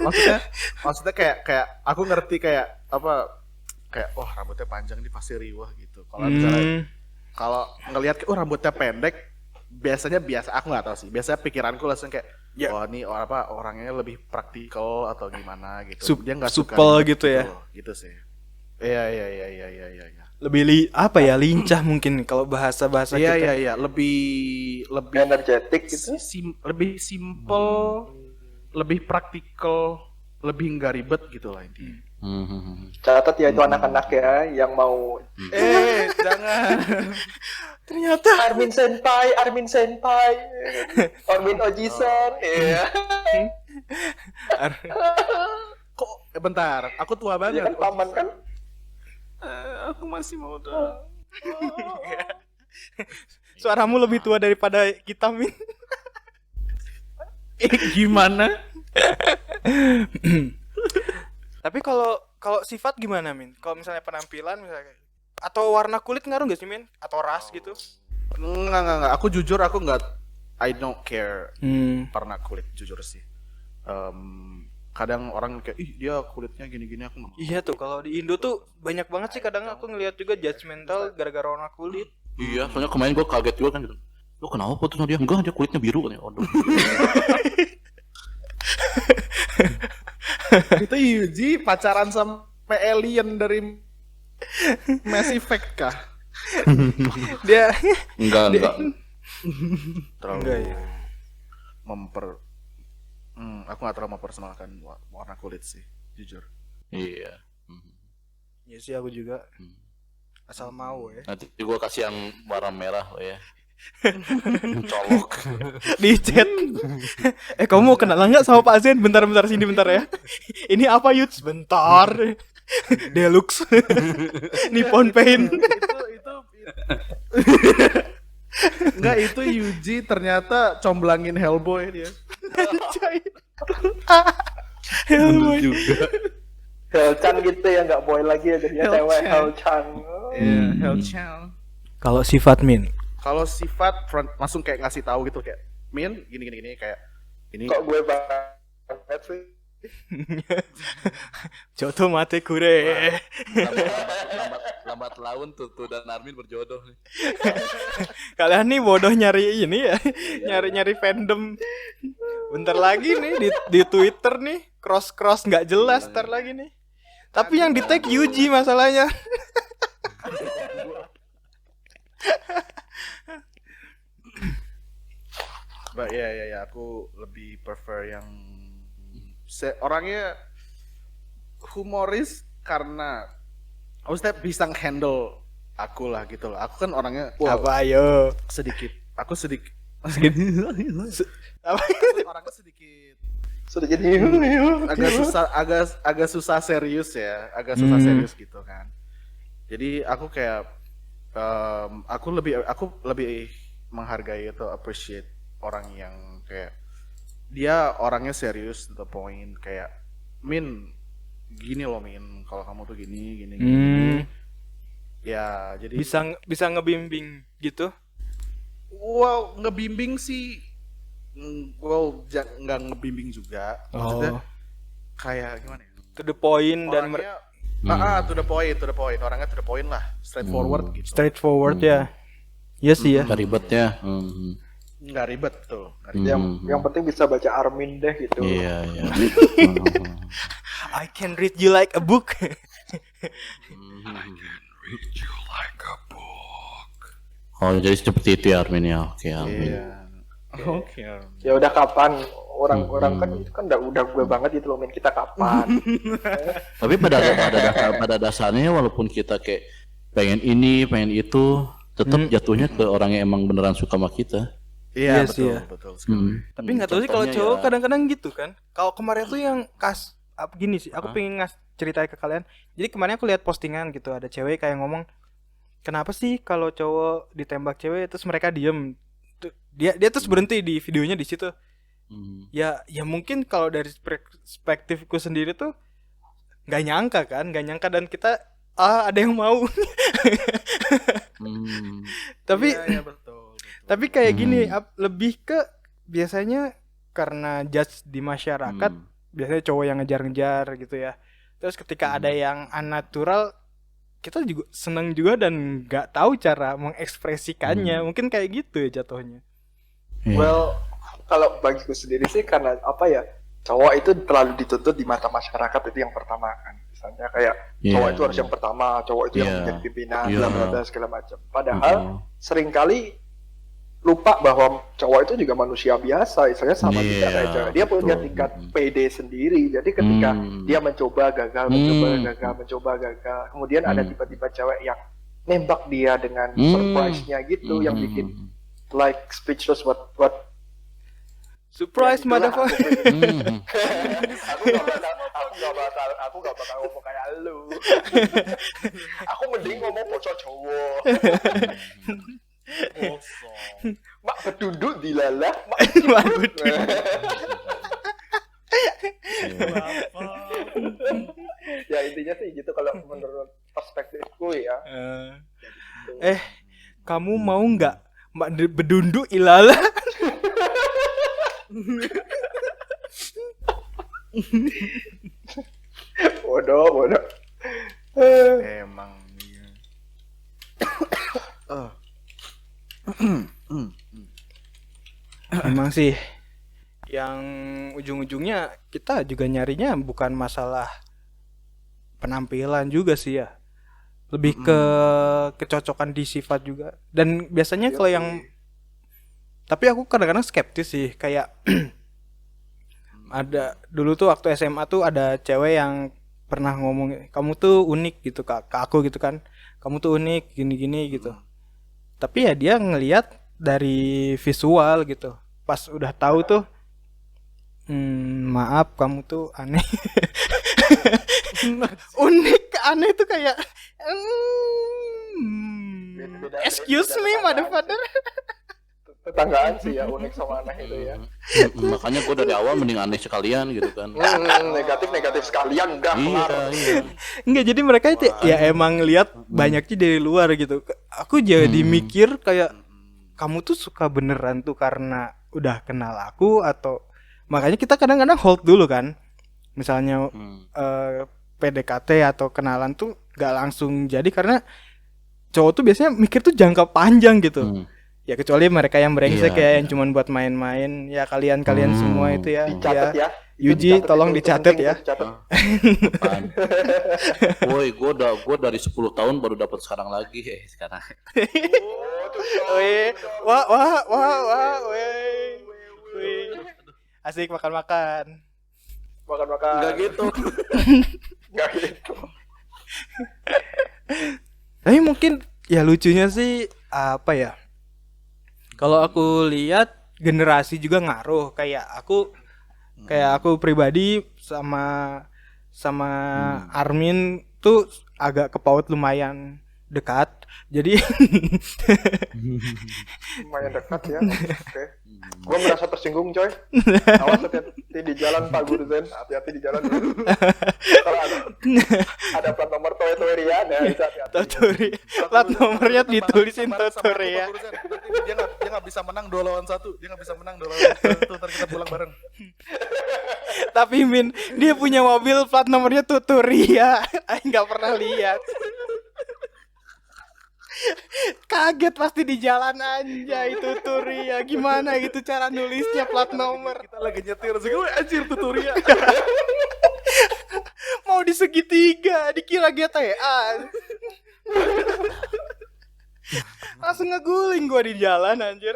Speaker 4: Maksudnya kayak aku ngerti kayak apa kayak rambutnya panjang ini pasti riweh gitu. Kalau misalnya kalau ngelihat rambutnya pendek biasanya aku nggak tahu sih. Biasanya pikiranku langsung kayak ini orangnya lebih praktikal atau gimana gitu. Dia nggak suka
Speaker 1: supel gitu ya.
Speaker 4: Gitu sih. Iya.
Speaker 1: Lebih lincah mungkin kalau bahasa kita.
Speaker 4: Iya, lebih
Speaker 3: energetik gitu.
Speaker 4: Lebih simple, lebih praktikal, lebih nggak ribet gitu lah intinya.
Speaker 3: Catat ya itu anak-anak ya yang mau
Speaker 4: Jangan.
Speaker 1: Ternyata
Speaker 3: Armin Senpai, Armin Oji-san. Iya.
Speaker 4: Kok bentar, aku tua
Speaker 3: Dia
Speaker 4: banget.
Speaker 3: kan paman kan?
Speaker 4: Aku masih muda.
Speaker 1: suaramu lebih tua daripada kita Min.
Speaker 4: Gimana?
Speaker 1: Tapi kalau sifat gimana Min? Kalau misalnya penampilan misalnya atau warna kulit ngaruh nggak sih Min? Atau ras gitu?
Speaker 4: Enggak. Aku jujur aku nggak. I don't care warna kulit jujur sih. Kadang orang kayak dia kulitnya gini-gini aku nggak.
Speaker 1: Iya tuh kalau di Indo tuh banyak banget sih kadang aku ngelihat juga judgmental gara-gara warna kulit.
Speaker 2: Iya, soalnya kemarin gue kaget juga kan gitu. Lo kenapa putusnya dia? Enggak, dia kulitnya biru kan ya. Aduh.
Speaker 4: Itu Yuji pacaran sama alien dari Mass Effect kah?
Speaker 1: Dia
Speaker 2: Enggak.
Speaker 4: Terlalu
Speaker 1: enggak ya.
Speaker 4: Aku nggak terlalu mempersoalkan warna kulit sih, jujur.
Speaker 2: Iya.
Speaker 1: Ya sih aku juga. Asal mau ya.
Speaker 2: Nanti gue kasih yang warna merah lo ya. Colok.
Speaker 1: Di chat. Kamu mau kenalan nggak sama Pak Zen? Bentar sini bentar ya. Ini apa Yuts? Bentar. Deluxe. Nippon Paint.
Speaker 4: itu Enggak, itu Yuji ternyata comblangin Hellboy dia.
Speaker 1: Hellboy
Speaker 2: juga.
Speaker 3: Hell-chan gitu ya, nggak boy lagi ya jadinya cewek Hell-chan.
Speaker 4: Iya, Hell-chan.
Speaker 1: Kalau sifat Min.
Speaker 4: Kalau sifat langsung kayak ngasih tahu gitu kayak Min gini kayak ini.
Speaker 3: Kok gue banget sih?
Speaker 1: Jodoh mate kure.
Speaker 2: Lambat laun Tutu dan Armin berjodoh nih.
Speaker 1: Kalian nih bodoh nyari ini ya. Nyari fandom. Bentar lagi nih di Twitter nih cross nggak jelas ntar lagi nih. Tapi yang di tag Yuji masalahnya.
Speaker 4: Ya, aku lebih prefer yang orangnya humoris karena maksudnya bisa handle aku lah gitu loh. Aku kan orangnya
Speaker 1: Apa ayo?
Speaker 4: aku sedikit
Speaker 1: Apa?
Speaker 4: orangnya sedikit
Speaker 3: Sedikit
Speaker 4: agak susah serius ya, agak susah serius gitu kan. Jadi aku kayak aku lebih menghargai atau appreciate orang yang kayak dia orangnya serius to the point, kayak gini loh kalau kamu tuh gini. Ya jadi
Speaker 1: Bisa ngebimbing gitu.
Speaker 4: Wow, ngebimbing sih nggak ngebimbing juga. Maksudnya kayak gimana ya?
Speaker 1: To the point dan
Speaker 4: orangnya to the point. Orangnya to the point lah, straightforward gitu.
Speaker 1: straightforward ya. Iya sih ya.
Speaker 2: Gak ribet ya.
Speaker 4: Nggak ribet tuh.
Speaker 3: yang penting bisa baca Armin deh gitu.
Speaker 2: Iya.
Speaker 1: I can read you like a book.
Speaker 2: Oh, jadi seperti itu ya Armin ya. Oke, Armin.
Speaker 4: Iya. Oke.
Speaker 3: Ya udah kapan orang-orang kan itu kan udah gue banget gitu loh, Min, kita kapan?
Speaker 2: Tapi pada dasarnya walaupun kita kayak pengen ini, pengen itu, tetap jatuhnya ke orang yang emang beneran suka sama kita.
Speaker 4: Iya,
Speaker 1: Yes, iya.
Speaker 4: betul sekali.
Speaker 1: Tapi nggak tahu sih kalau
Speaker 2: Contohnya
Speaker 1: cowok
Speaker 2: ya.
Speaker 1: kadang-kadang gitu kan. Kalau kemarin tuh yang gini sih, aku pengen ceritain ke kalian. Jadi kemarin aku lihat postingan gitu, ada cewek kayak ngomong, kenapa sih kalau cowok ditembak cewek terus mereka diem? Dia terus berhenti di videonya di situ. Ya mungkin kalau dari perspektifku sendiri tuh nggak nyangka dan kita ada yang mau. Tapi
Speaker 4: Iya, betul.
Speaker 1: Tapi kayak gini, lebih ke biasanya karena judge di masyarakat, biasanya cowok yang ngejar-ngejar gitu ya. Terus ketika ada yang unnatural, kita juga seneng juga dan nggak tahu cara mengekspresikannya. Mungkin kayak gitu ya jatuhnya.
Speaker 3: Well, kalau bagiku sendiri sih karena apa ya, cowok itu terlalu dituntut di mata masyarakat, itu yang pertama kan. Misalnya kayak cowok itu harus yang pertama, cowok itu yang menjadi pimpinan, bla bla bla segala macam. Padahal seringkali lupa bahwa cowok itu juga manusia biasa, misalnya sama kita kayak cewek. Dia punya tingkat PD sendiri. Jadi ketika dia mencoba gagal, kemudian ada tiba-tiba cewek yang nembak dia dengan surprise-nya gitu, yang bikin like speechless what
Speaker 1: Surprise, motherfucker.
Speaker 3: Aku gak bakal ngomong kayak lu. Aku mending ngomong bocor Jawa. Mak bedunduk dilalah, mak ya intinya sih gitu kalau menurut perspektifku ya.
Speaker 1: Kamu mau nggak Mbak bedunduk ilala?
Speaker 3: Bodoh.
Speaker 4: Emang iya.
Speaker 1: Emang sih yang ujung-ujungnya kita juga nyarinya bukan masalah penampilan juga sih ya, lebih ke kecocokan di sifat juga. Dan biasanya kalau yang tapi aku kadang-kadang skeptis sih, kayak ada dulu tuh waktu SMA tuh ada cewek yang pernah ngomong kamu tuh unik gitu ke aku gitu kan, kamu tuh unik gini-gini gitu. Tapi ya dia ngelihat dari visual gitu. Pas udah tahu tuh, maaf kamu tuh aneh. Unik ke aneh tuh kayak excuse me motherfucker.
Speaker 3: Tetanggaan sih ya, unik sama aneh itu ya.
Speaker 2: Makanya gue dari awal mending aneh sekalian gitu kan.
Speaker 3: Negatif sekalian udah kelar.
Speaker 2: Iya.
Speaker 1: Enggak, jadi mereka itu ya emang lihat banyaknya dari luar gitu. Aku jadi mikir kayak kamu tuh suka beneran tuh karena udah kenal aku, atau makanya kita kadang-kadang hold dulu kan. Misalnya PDKT atau kenalan tuh gak langsung jadi karena cowok tuh biasanya mikir tuh jangka panjang gitu. Ya kecuali mereka yang brengsek
Speaker 2: Iya,
Speaker 1: ya, yang cuman buat main-main. Ya kalian semua itu ya.
Speaker 3: Dicatat ya.
Speaker 1: Yuji, tolong
Speaker 3: itu
Speaker 1: dicatat
Speaker 3: penting,
Speaker 1: ya.
Speaker 3: itu dicatat.
Speaker 2: Apaan? Woi, gue dari 10 tahun baru dapat sekarang lagi sekarang.
Speaker 1: Wih, wah, wih. Asik makan-makan.
Speaker 3: Makan-makan.
Speaker 2: Enggak gitu.
Speaker 3: Nggak gitu.
Speaker 1: Tapi mungkin ya lucunya sih apa ya? Kalau aku lihat generasi juga ngaruh. Kayak aku pribadi sama Armin tuh agak kepaut lumayan dekat. Jadi
Speaker 3: Lumayan dekat ya. Oke. Gue merasa tersinggung coy. Awas hati-hati di jalan Pak Gurzen. Hati-hati di jalan. Kalau ada plat nomor Toetoria, ya itu hati-hati.
Speaker 1: Totori, plat nomornya ditulisin Totoria.
Speaker 4: Nanti dia nggak bisa menang 2-1. Dia nggak bisa menang 2-1. Ntar kita pulang bareng.
Speaker 1: Tapi Min, dia punya mobil plat nomornya Tuturia. Aing nggak pernah lihat. Kaget pasti di jalan anjay Tuturia. Gimana gitu cara nulisnya plat nomor?
Speaker 4: Kita lagi nyetir, gue anjir tutorial.
Speaker 1: Mau di segitiga, dikira GTA. Langsung ngeguling gua di jalan anjir.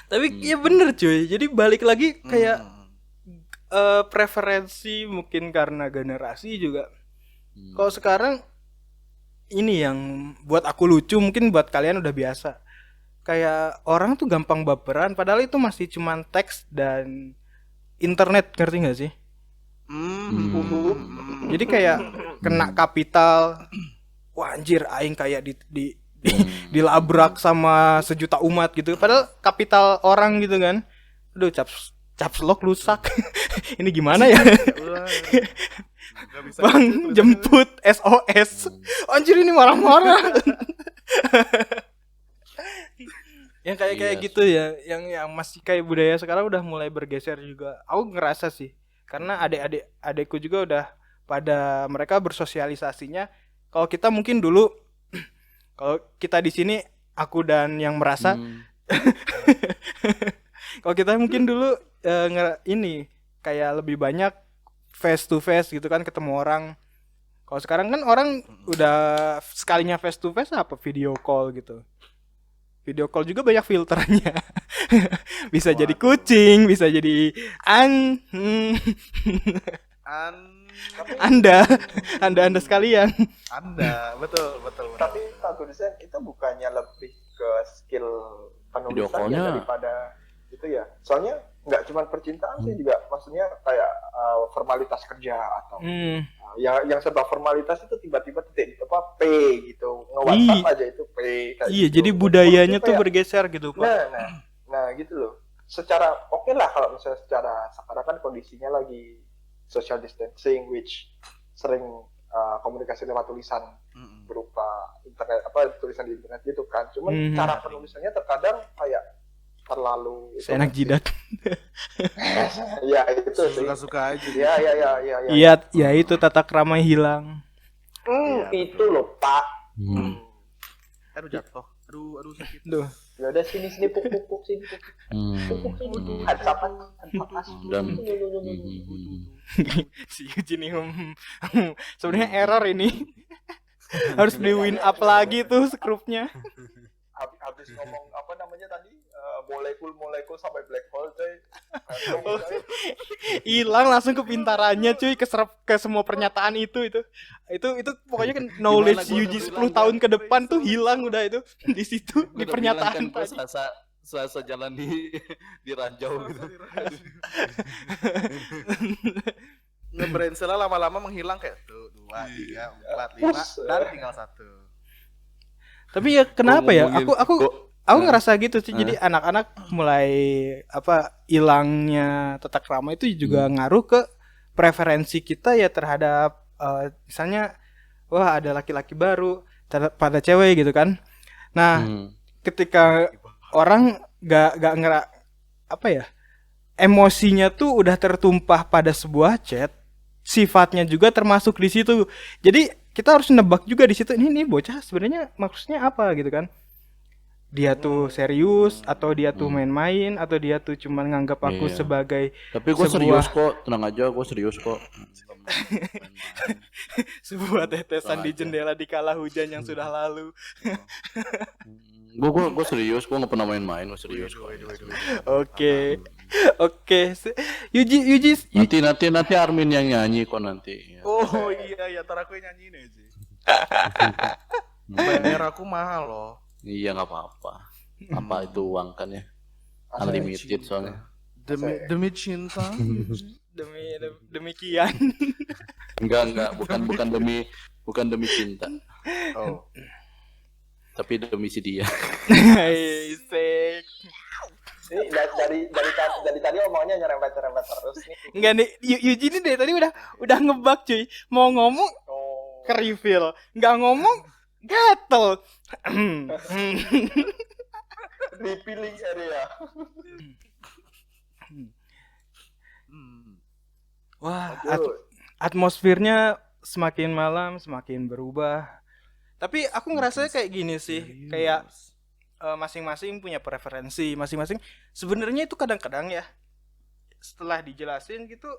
Speaker 1: Tapi ya bener cuy. Jadi balik lagi kayak preferensi mungkin karena generasi juga. Kalau sekarang ini yang buat aku lucu, mungkin buat kalian udah biasa. Kayak orang tuh gampang baperan padahal itu masih cuman teks dan internet, ngerti gak sih? Jadi kayak kena kapital. Wah anjir aing kayak dilabrak sama sejuta umat gitu. Padahal kapital orang gitu kan. Aduh caps lock rusak. Ini gimana ya? Bang jemput SOS. Anjir ini marah-marah. Yang kayak gitu ya, yang masih kayak budaya sekarang udah mulai bergeser juga. Aku ngerasa sih, karena adekku juga udah pada mereka bersosialisasinya. Kalau kita mungkin dulu, kalau kita di sini aku dan yang merasa, kalau kita mungkin dulu ini kayak lebih banyak face to face gitu kan, ketemu orang. Kalau sekarang kan orang udah sekalinya face to face apa video call gitu. Video call juga banyak filternya. Bisa jadi kucing, bisa jadi Anda sekalian.
Speaker 4: Anda, betul.
Speaker 3: Tapi Pak Gurzen itu bukannya lebih ke skill
Speaker 2: Video
Speaker 3: penulisan
Speaker 2: call-nya.
Speaker 3: ya daripada itu ya. Soalnya nggak cuma percintaan sih juga, maksudnya kayak formalitas kerja atau yang serba formalitas itu tiba-tiba titik apa P gitu, nge-WhatsApp aja itu P kayak
Speaker 1: Iya,
Speaker 3: gitu.
Speaker 1: jadi budayanya tuh
Speaker 3: Kayak-
Speaker 1: bergeser gitu, Pak.
Speaker 3: Nah gitu loh. Secara oke lah kalau misalnya secara sekarang kan kondisinya lagi social distancing, which sering komunikasi lewat tulisan berupa internet, tulisan di internet gitu kan. Cuman cara penulisannya terkadang kayak terlalu
Speaker 1: Seenak jidat.
Speaker 3: Ya itu sih.
Speaker 4: Suka-suka aja.
Speaker 3: Ya.
Speaker 1: Iya, ya itu tata krama hilang.
Speaker 3: Itu loh Pak.
Speaker 4: Aduh jatuh. Aduh sakit.
Speaker 1: Duh.
Speaker 3: Ya udah sini puk sini. Puk sini. Hantapan.
Speaker 2: Dan
Speaker 1: Si Eugene sebenarnya error ini. Harus di win up lagi tuh skrupnya.
Speaker 3: Habis ngomong apa namanya tadi molekul sampai black hole coy.
Speaker 1: Hilang langsung kepintarannya cuy, keserap ke semua pernyataan itu pokoknya kan knowledge Yuji 10 tahun ke depan tuh hilang udah itu di situ di pernyataan
Speaker 2: kan,
Speaker 1: tadi.
Speaker 2: selasa jalan di ranjau gitu.
Speaker 4: Ngebrainsela lama-lama menghilang kayak 2, 3, 4, 5 dan tinggal 1.
Speaker 1: Tapi ya kenapa ya? Aku ngerasa gitu sih. Jadi anak-anak mulai hilangnya tata krama itu juga ngaruh ke preferensi kita ya terhadap misalnya wah ada laki-laki baru pada cewek gitu kan. Nah, ketika orang gak emosinya tuh udah tertumpah pada sebuah chat, sifatnya juga termasuk di situ. Jadi kita harus nebak juga di situ. Ini bocah sebenarnya maksudnya apa gitu kan? Dia tuh serius atau dia tuh main-main atau dia tuh cuma nganggap aku
Speaker 2: Iya.
Speaker 1: sebagai
Speaker 2: Tapi gue serius kok, tenang aja, gue serius kok.
Speaker 1: sebuah tetesan di jendela di kala hujan yang sudah lalu.
Speaker 2: Gue serius, gue nggak pernah main-main, gue serius kok.
Speaker 1: Oke. Yuji.
Speaker 2: Nanti Armin yang nyanyi kok nanti.
Speaker 4: Oh iya, ntar aku yang nyanyiin aja. Bayar aku mahal loh.
Speaker 2: Iya nggak apa-apa. Apa itu uang kan ya? Unlimited soalnya.
Speaker 4: Demi cinta.
Speaker 1: Demikian.
Speaker 2: Enggak, bukan demi cinta,
Speaker 4: Oh.
Speaker 2: tapi demi si dia.
Speaker 1: Isek.
Speaker 3: Ini dari tadi omongnya nyerempet terus nih.
Speaker 1: Enggak nih, Yuji ini dari tadi udah ngebak cuy. Mau ngomong
Speaker 3: Oh.
Speaker 1: ke reveal, nggak ngomong gatel.
Speaker 3: Repealing area.
Speaker 1: Wah,
Speaker 3: Aduh.
Speaker 1: atmosfernya semakin malam semakin berubah. Tapi aku ngerasa kayak gini sih, kayak masing-masing punya preferensi, masing-masing. Sebenarnya itu kadang-kadang ya, setelah dijelasin gitu,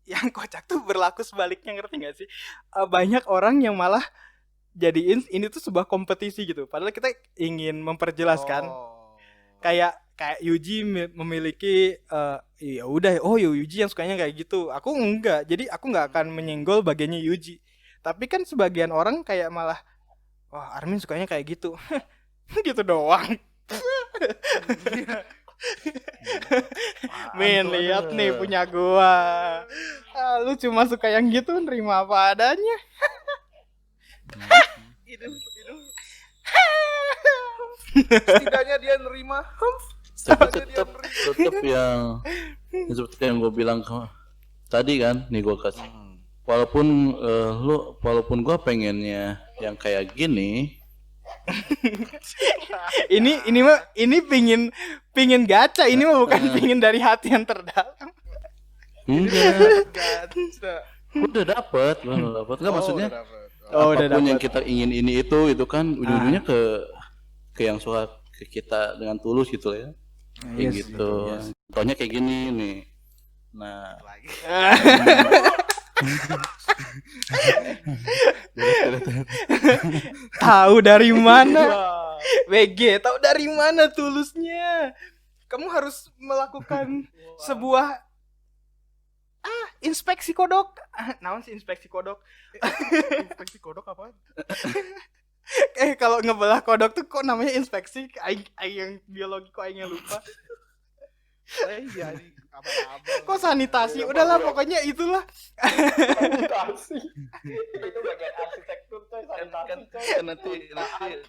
Speaker 1: yang kocak tuh berlaku sebaliknya, ngerti gak sih? Banyak orang yang malah jadiin ini tuh sebuah kompetisi gitu. Padahal kita ingin memperjelaskan. Kayak Yuji memiliki ya udah Yuji yang sukanya kayak gitu. Aku enggak. Jadi aku enggak akan menyenggol bagiannya Yuji. Tapi kan sebagian orang kayak malah wah Armin sukanya kayak gitu. Gitu doang. Min lihat nih punya gua. Lu cuma suka yang gitu, nerima apa adanya.
Speaker 4: Hidung. Setidaknya dia nerima.
Speaker 2: tetap yang seperti yang gue bilang tadi kan, nih gue kasih. Walaupun gue pengennya yang kayak gini.
Speaker 1: ini pingin gacha, ini mah bukan pingin dari hati yang terdalam.
Speaker 2: Enggak. Udah dapet. Enggak maksudnya.
Speaker 1: Udah
Speaker 2: Apapun yang
Speaker 1: dapet.
Speaker 2: kita ingin ini itu kan ujung-ujungnya ke yang suka ke kita dengan tulus gitu ya. Kayak gitu. Contohnya kayak gini nih. Nah,
Speaker 1: Tahu dari mana? WG, tahu dari mana tulusnya? Kamu harus melakukan sebuah inspeksi kodok. Naon sih inspeksi kodok?
Speaker 4: Inspeksi kodok apa?
Speaker 1: Kalau ngebelah kodok tuh kok namanya inspeksi? Aing yang biologi kok aingnya lupa.
Speaker 4: Iya, ini abang-abang.
Speaker 1: Kok sanitasi? Udahlah pokoknya itulah.
Speaker 3: Sanitasi. Itu bagian arsitektur coy, sanitasi coy.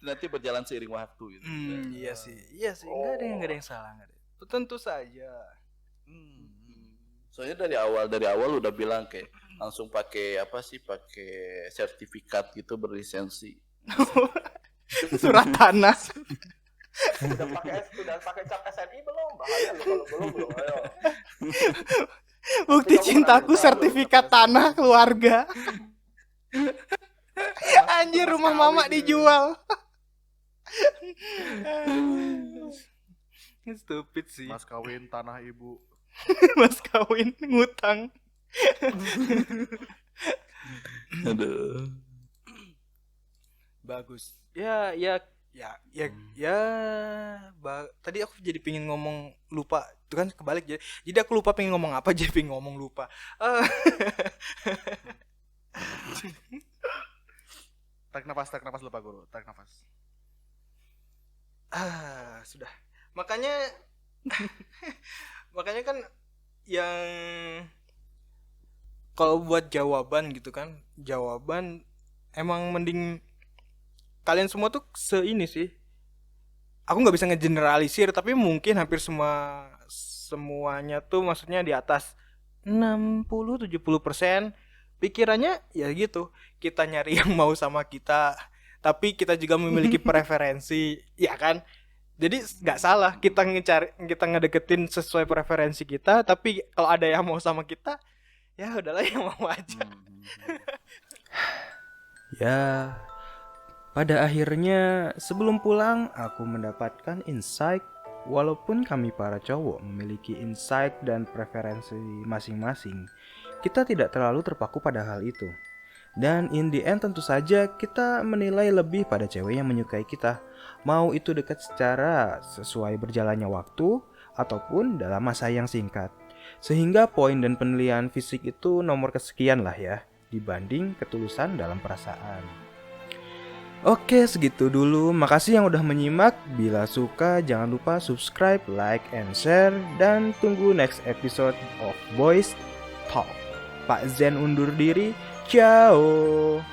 Speaker 2: nanti berjalan seiring waktu gitu.
Speaker 1: Iya sih. Enggak ada yang salah, enggak ada. Tentu saja.
Speaker 2: Soalnya dari awal udah bilang kayak langsung pakai sertifikat gitu berlisensi.
Speaker 1: Surat tanah.
Speaker 3: Udah pakai cap SNI belum? Bahaya lu kalau belum ayo.
Speaker 1: Bukti cintaku sertifikat tanah keluarga. Anjir rumah mama dijual. Stupid sih.
Speaker 4: Mas kawin tanah ibu.
Speaker 1: Mas kawin ngutang.
Speaker 2: Aduh.
Speaker 1: Bagus. Tadi aku jadi pingin ngomong lupa. Itu kan kebalik jadi aku lupa pengen ngomong apa, jadi pengen ngomong lupa.
Speaker 4: Tarik nafas lupa guru. Tarik nafas.
Speaker 1: Sudah. Makanya kan yang kalau buat jawaban gitu kan, jawaban emang mending kalian semua tuh seini sih. Aku nggak bisa ngegeneralisir, tapi mungkin hampir semuanya tuh maksudnya di atas 60-70% pikirannya ya gitu. Kita nyari yang mau sama kita, tapi kita juga memiliki preferensi, ya kan? Jadi nggak salah kita ngedeketin sesuai preferensi kita, tapi kalau ada yang mau sama kita,
Speaker 5: Ya udahlah yang mau aja.
Speaker 1: Ya, pada akhirnya sebelum pulang aku mendapatkan insight. Walaupun kami para cowok memiliki insight dan preferensi masing-masing, kita tidak terlalu terpaku pada hal itu. Dan in the end tentu saja kita menilai lebih pada cewek yang menyukai kita. Mau itu dekat secara sesuai berjalannya waktu ataupun dalam masa yang singkat. Sehingga poin dan penilaian fisik itu nomor kesekian lah ya, dibanding ketulusan dalam perasaan. Oke, segitu dulu. Makasih yang udah menyimak. Bila suka, jangan lupa subscribe, like, and share. Dan tunggu next episode of Boys Talk. Pak Zen undur diri. Ciao.